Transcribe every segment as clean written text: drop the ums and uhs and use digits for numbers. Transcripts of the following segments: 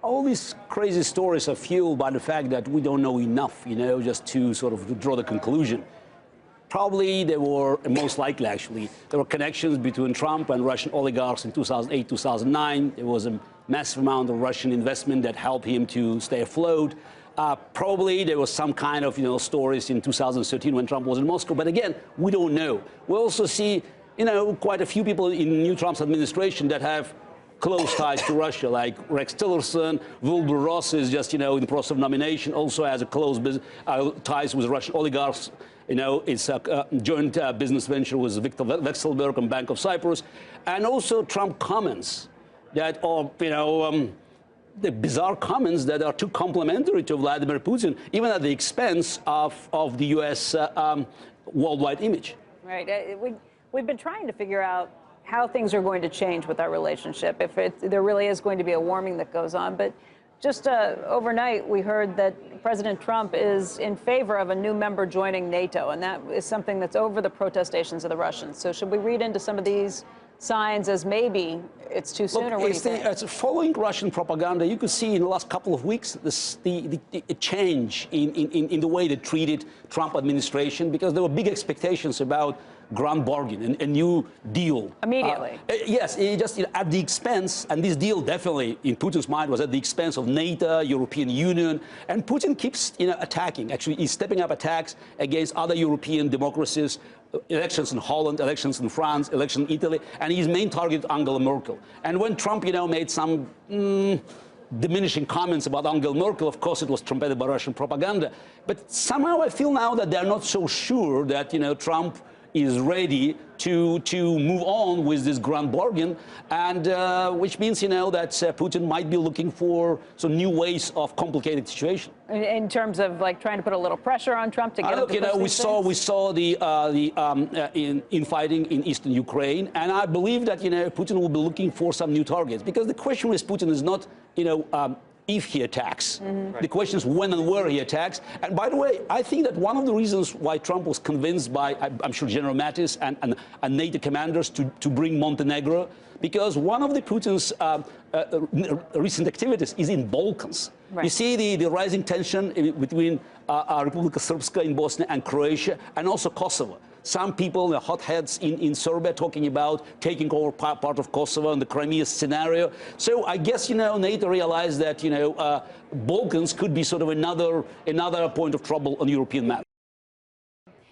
all these crazy stories are fueled by the fact that we don't know enough, just to sort of draw the conclusion. Probably there were, most likely actually, there were connections between Trump and Russian oligarchs in 2008, 2009. There was a massive amount of Russian investment that helped him to stay afloat. Probably there was some kind of, stories in 2013 when Trump was in Moscow. But again, we don't know. We also see, quite a few people in new Trump's administration that have close ties to Russia, like Rex Tillerson. Wilbur Ross is just, in the process of nomination, also has a close ties with Russian oligarchs. It's a joint business venture with Viktor Vekselberg and Bank of Cyprus. And also Trump comments that are, the bizarre comments that are too complimentary to Vladimir Putin, even at the expense of the U.S. Worldwide image. Right. We've been trying to figure out how things are going to change with our relationship, if there really is going to be a warming that goes on. But just overnight, we heard that President Trump is in favor of a new member joining NATO, and that is something that's over the protestations of the Russians. So should we read into some of these signs as maybe it's too soon, or what do you think? It's following Russian propaganda. You could see in the last couple of weeks the change in the way they treated Trump administration, because there were big expectations about grand bargain, a new deal. Immediately. Yes, just at the expense, and this deal definitely, in Putin's mind, was at the expense of NATO, European Union, and Putin keeps, attacking. Actually, he's stepping up attacks against other European democracies, elections in Holland, elections in France, election in Italy, and his main target, Angela Merkel. And when Trump, made some diminishing comments about Angela Merkel, of course, it was trumpeted by Russian propaganda. But somehow I feel now that they're not so sure that, Trump is ready to move on with this grand bargain, and which means, that Putin might be looking for some new ways of complicated situation. In terms of like trying to put a little pressure on Trump to get him to push we saw the infighting in eastern Ukraine, and I believe that Putin will be looking for some new targets, because the question with Putin is not if he attacks. Mm-hmm. The question is when and where he attacks. And by the way, I think that one of the reasons why Trump was convinced by, I'm sure, General Mattis and NATO commanders to bring Montenegro, because one of the Putin's recent activities is in Balkans. Right. You see the rising tension between Republika Srpska in Bosnia and Croatia, and also Kosovo. Some people, the hotheads in Serbia, talking about taking over part of Kosovo and the Crimea scenario. So I guess, NATO realized that, Balkans could be sort of another point of trouble on the European map.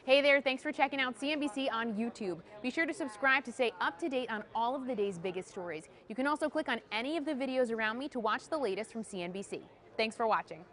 Hey there, thanks for checking out CNBC on YouTube. Be sure to subscribe to stay up to date on all of the day's biggest stories. You can also click on any of the videos around me to watch the latest from CNBC. Thanks for watching.